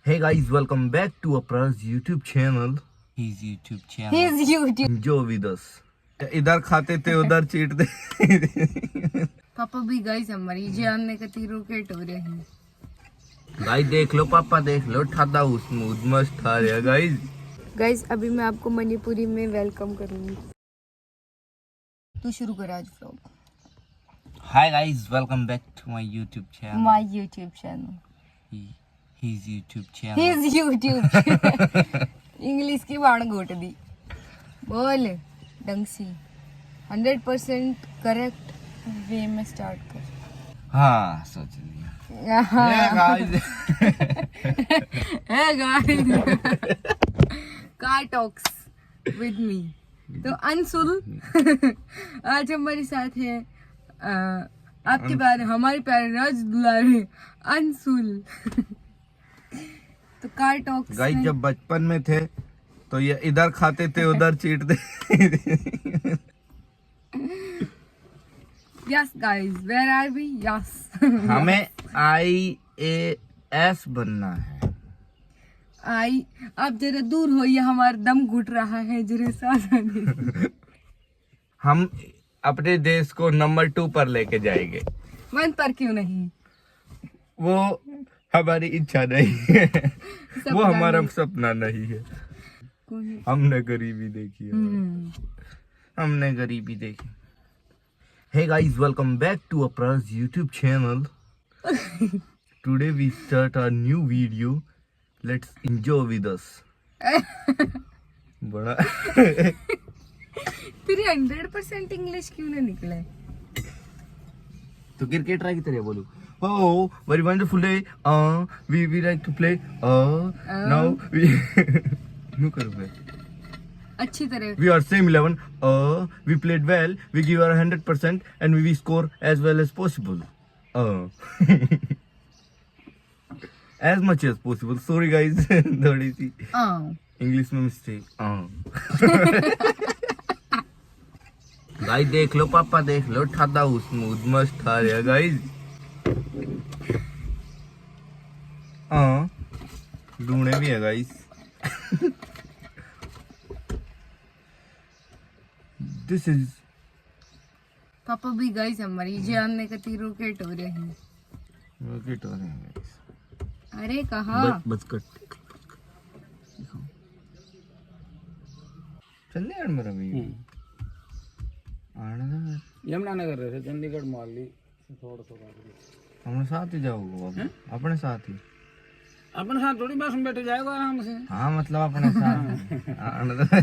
Hey guys, welcome back to Apra's YouTube channel. His YouTube. जो with us. इधर खाते थे उधर चीटते. पापा भी गाइस हमारी जानने का तीरों के टोरे हैं. गाइस देख लो पापा देख लो ठादा स्मूथ मस्त आ रहा गाइस. गाइस अभी मैं आपको मणिपुरी में वेलकम करूंगी. तू शुरू कर आज vlog. Hi guys, welcome back to my YouTube channel. My YouTube channel. His YouTube channel. His YouTube. English की बाण घोट दी. बोल ढंग से 100% करेक्ट वे में स्टार्ट कर. हाँ सोच लिया. Hey guys. Car talks with me. तो अंशुल आज हमारे साथ है आपके प्यारे हमारे प्यारे राज दुलारे अंशुल. तो कार टॉक्स गाइस जब बचपन में थे तो ये इधर खाते थे उधर चीटते. Yes guys where are we. Yes हमें IAS बनना है. आई आप जरा दूर हो, ये हमारा दम घुट रहा है जरा साथ. हम अपने देश को नंबर 2 पर लेके जाएंगे. 1 पर क्यों नहीं? वो हमारी इच्छा नहीं है. वो हमारा सपना नहीं है. हमने गरीबी देखी है. हमने गरीबी देखी. Hey guys, welcome back to Apra's YouTube channel. Today we start our new video. Let's enjoy with us. बड़ा तेरी 100% इंग्लिश क्यों नहीं निकला? तो क्रिकेटर की तरह बोलूं. Oh, very wonderful day. We like to play. Now we know करो बे. अच्छी तरह. We are same 11. We played well. We give our 100% and we score as well as possible. As much as possible. Sorry guys. थोड़ी सी English में mistake. Guys देख लो पापा देख लो ठादा smooth मस्त आ रहा गाइस. ढूंढे भी है गाइस. This is पापा भी गाइस हमारी जानने का तीरों के टोरे हैं. रॉकेट हो रहे हैं गाइस. अरे कहा बस कट चल यार मेरा भी आना था. यमुनानगर रहे थे चंडीगढ़ मोहाली थोड़ा हमारे साथ ही जाओगे अपने साथ ही. अपने साथ थोड़ी बस में बैठे जाएगा आराम से. हाँ मतलब अपने साथ आना था.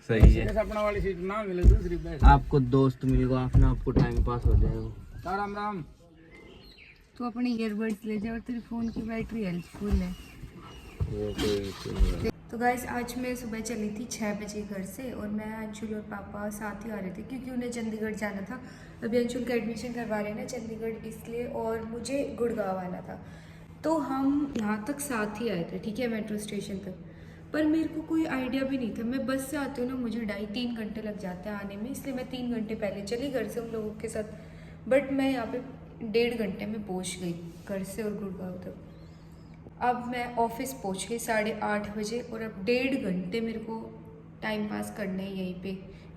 सही है. अपना वाली सीट ना मिले दूसरी बैठ. आपको दोस्त मिल गया अपना आपको टाइम पास हो जाएगा. राम राम. तू अपने ईयरबड्स ले जा और तेरे फोन की बैटरी हेल्पफुल है. तो गाइस आज मैं सुबह चली थी 6 बजे घर से और मैं अंशुल और पापा साथ ही आ रहे थे क्योंकि उन्हें चंडीगढ़ जाना था. अभी अंशुल का एडमिशन करवा रहे हैं ना चंडीगढ़ इसलिए, और मुझे गुड़गांव आना था. तो हम यहाँ तक साथ ही आए थे, ठीक है, मेट्रो स्टेशन तक. पर मेरे को कोई आइडिया भी नहीं था. मैं बस से आती हूँ ना, मुझे 2.5-3 घंटे लग जाते हैं आने में, इसलिए मैं 3 घंटे पहले चली घर से उन लोगों के साथ. बट मैं यहाँ पे 1.5 घंटे में पहुँच गई घर से और गुड़गांव तक. अब मैं ऑफिस पहुँच गई 8:30 बजे और अब 1.5 घंटे मेरे को टाइम पास करना है यहीं पे.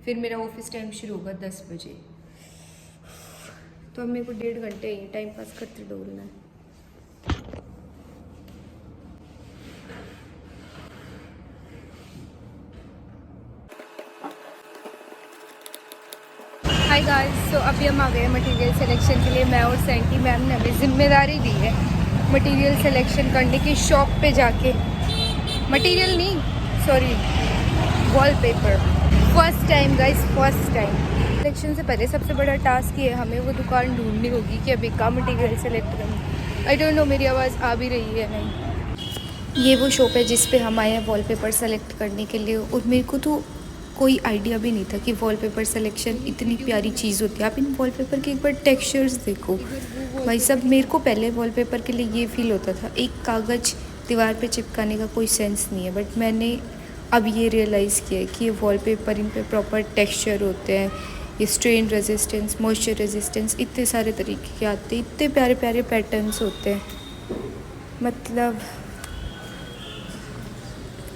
फिर मेरा ऑफिस टाइम शुरू होगा 10 बजे. तो अब मेरे को 1.5 घंटे यहीं टाइम पास करते डोलना है. हाय गाइस, सो अभी हम आ गए मटेरियल सिलेक्शन के लिए. मैं और सेंटी मैम ने हमें जिम्मेदारी दी है मटेरियल सिलेक्शन करने की. शॉप पे जाके मटेरियल नहीं sorry wallpaper. First time guys, first time. Selection से पहले सबसे बड़ा टास्क ये है हमें वो दुकान ढूंढनी होगी कि अभी का मटेरियल सेलेक्ट करना. आई डोंट नो मेरी आवाज़ आ भी रही है नहीं. ये वो शॉप है जिस पे हम आए हैं वॉलपेपर सेलेक्ट करने के लिए. और मेरे को तो कोई आइडिया भी नहीं था कि वॉलपेपर सिलेक्शन इतनी प्यारी चीज़ होती है. आप इन वॉलपेपर के एक बार टेक्सचर्स देखो भाई साहब. मेरे को पहले वॉलपेपर के लिए ये फील होता था एक कागज़ दीवार पे चिपकाने का कोई सेंस नहीं है. बट मैंने अब ये रियलाइज़ किया है कि ये वॉलपेपर इन पे प्रॉपर टेक्सचर होते हैं. ये स्ट्रेन रेजिस्टेंस, मॉइस्चर रेजिस्टेंस, इतने सारे तरीके के आते हैं. इतने प्यारे प्यारे पैटर्न्स होते हैं. मतलब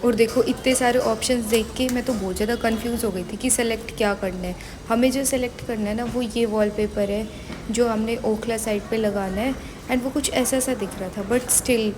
और देखो इतने सारे ऑप्शंस देख के मैं तो बहुत ज़्यादा कंफ्यूज हो गई थी कि सेलेक्ट क्या करना है। हमें जो सेलेक्ट करना है ना वो ये वॉलपेपर है जो हमने ओखला साइड पे लगाना है। एंड वो कुछ ऐसा सा दिख रहा था बट स्टिल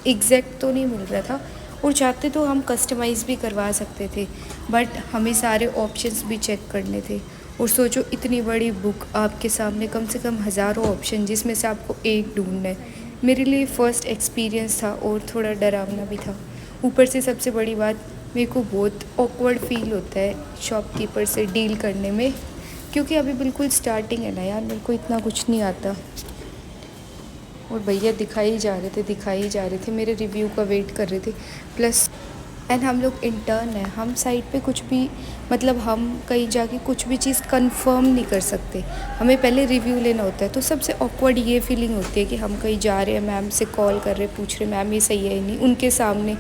एग्जैक्ट तो नहीं मिल रहा था। और चाहते तो हम कस्टमाइज़ भी करवा सकते थे बट हमें सारे ऑप्शंस भी चेक करने थे। और सोचो इतनी बड़ी बुक आपके सामने, कम से कम हज़ारों ऑप्शन जिसमें से आपको एक ढूंढना है। मेरे लिए फ़र्स्ट एक्सपीरियंस था और थोड़ा डरावना भी था। ऊपर से सबसे बड़ी बात, मेरे को बहुत ऑकवर्ड फील होता है शॉपकीपर से डील करने में, क्योंकि अभी बिल्कुल स्टार्टिंग है ना यार, मेरे को इतना कुछ नहीं आता। और भैया दिखाई जा रहे थे, मेरे रिव्यू का वेट कर रहे थे। प्लस एंड हम लोग इंटर्न हैं, हम साइट पे कुछ भी मतलब हम कहीं जाके कुछ भी चीज़ कंफर्म नहीं कर सकते, हमें पहले रिव्यू लेना होता है। तो सबसे ऑकवर्ड ये फीलिंग होती है कि हम कहीं जा रहे हैं, मैम से कॉल कर रहे, पूछ रहे मैम ये सही है या नहीं, उनके सामने।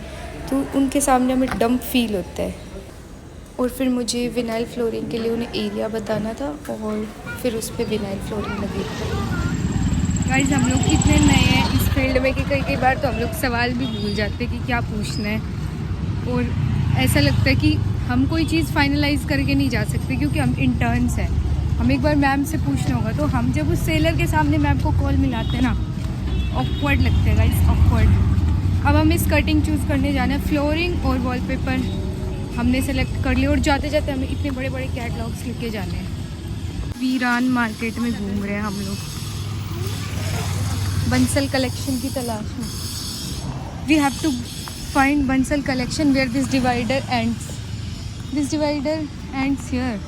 तो उनके सामने हमें डम्प फील होता है। और फिर मुझे विनाइल फ्लोरिंग के लिए उन्हें एरिया बताना था और फिर उस पर विनाइल फ्लोरिंग लगी। गाइस हम लोग इतने नए हैं इस फील्ड में कि कई बार तो हम लोग सवाल भी भूल जाते हैं कि क्या पूछना है। और ऐसा लगता है कि हम कोई चीज़ फाइनलाइज करके नहीं जा सकते क्योंकि हम इंटर्न्स हैं। हम एक बार मैम से पूछना होगा, तो हम जब उस सेलर के सामने मैम को कॉल मिलाते हैं ना, ऑकवर्ड लगता है गाइस, ऑकवर्ड। अब हमें स्कर्टिंग चूज़ करने जाना है, फ्लोरिंग और वॉलपेपर हमने सेलेक्ट कर लिया। और जाते जाते हमें इतने बड़े बड़े कैटलॉग्स लेके जाने हैं। वीरान मार्केट में घूम रहे हैं हम लोग बंसल कलेक्शन की तलाश में। We have to find Bansal collection where this divider ends. This divider ends here.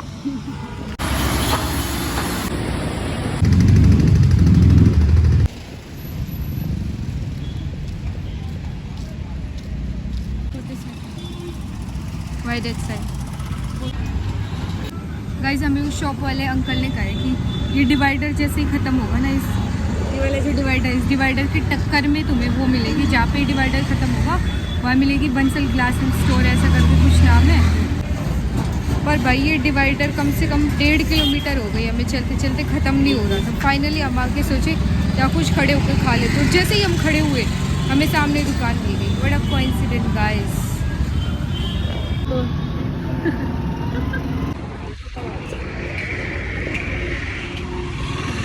Why that side? Guys हमें उस शॉप वाले अंकल ने कहा है कि ये डिवाइडर जैसे ही ख़त्म होगा ना, ये वाला जो डिवाइडर, इस डिवाइडर की टक्कर में तुम्हें वो मिलेगी, जहाँ पे डिवाइडर ख़त्म होगा वहाँ मिलेगी बंसल ग्लास एंड स्टोर, ऐसा करके कुछ नाम है। पर भाई ये डिवाइडर कम से कम 1.5 किलोमीटर हो गई हमें चलते चलते, ख़त्म नहीं हो रहा था। फाइनली हम आके सोचे या कुछ खड़े होकर खा लेते, तो जैसे ही हम खड़े हुए हमें सामने दुकान मिल गई। What a coincident guys.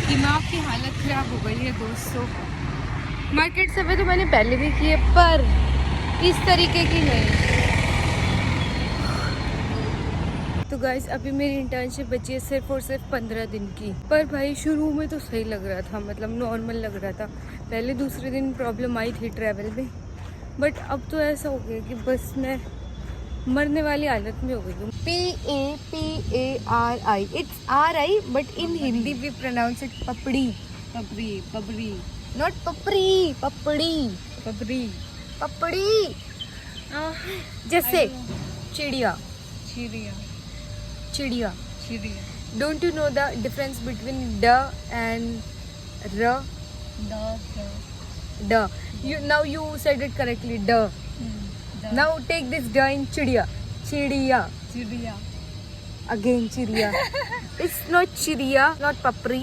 दिमाग की हालत ख़राब हो गई है दोस्तों। मार्केट सर्वे तो मैंने पहले भी किए पर इस तरीके की नहीं। तो गाइस अभी मेरी इंटर्नशिप बची है सिर्फ और सिर्फ 15 दिन की। पर भाई शुरू में तो सही लग रहा था, मतलब नॉर्मल लग रहा था। पहले दूसरे दिन प्रॉब्लम आई थी ट्रैवल में, बट अब तो ऐसा हो गया कि बस मैं मरने वाली हालत में हो गई हूँ। PAPARI, it's RI but in Hindi we pronounce it papdi. Papdi पपड़ी नॉट पपड़ी, पपड़ी पपड़ी पपड़ी। जैसे चिड़िया, चिड़िया चिड़िया। चिड़िया। Don't you know the difference between ड एंड र? ड। You now you said it correctly. D. Now take this D in चिड़िया. चिड़िया. चिड़िया। Again चिड़िया. It's not चिड़िया, not papri.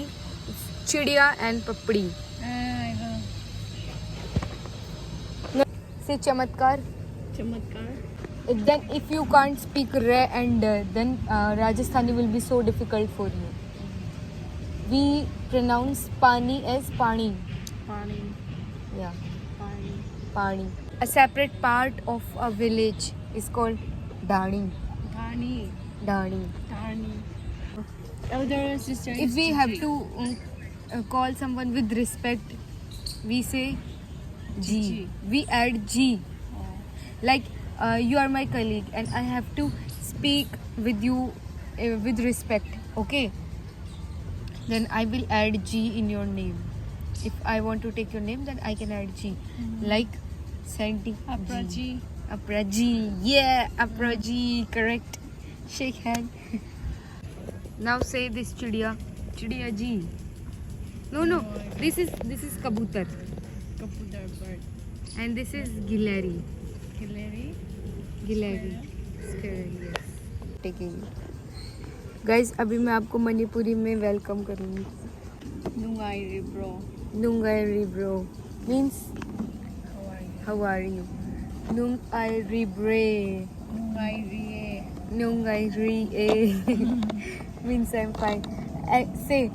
It's चिड़िया and papri. Say चमत्कार. चमत्कार। Then if you can't speak re and then Rajasthani will be so difficult for you. We pronounce pani as pani. पानी Yeah. पानी Pani. A separate part of a village is called Dani. पानी Dani. पानी। Elder sister. If we have to call someone with respect, we say G. G. We add G. Like you are my colleague and I have to speak with you with respect. Okay. Then I will add G in your name. If I want to take your name, then I can add G. Like Santi. Apraji. Apraji. Yeah, Apraji. Correct. Shake hand. Now say this chidiya. Chidiya ji. No. This is kabutar. Kabutar bird. And this is gilari. Hillary. Gilari. Scarab, yes. Taking. Guys, अभी मैं आपको मणिपुरी में welcome करूँगी. Nungai bro. Nungairi bro. Means How are you? how are you? Nung ai ribre. Nung ai ri means I'm fine. Say,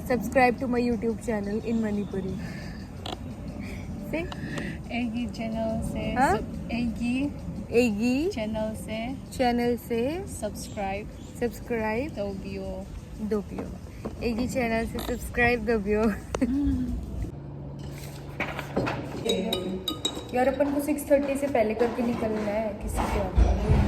subscribe to my YouTube channel in Manipuri. Say, Egi channel से हाँ? Egi channel से subscribe subscribe Dobio. Dobio. Egi channel से subscribe Dobio. यार अपन को 6:30 से पहले करके निकलना है किसी के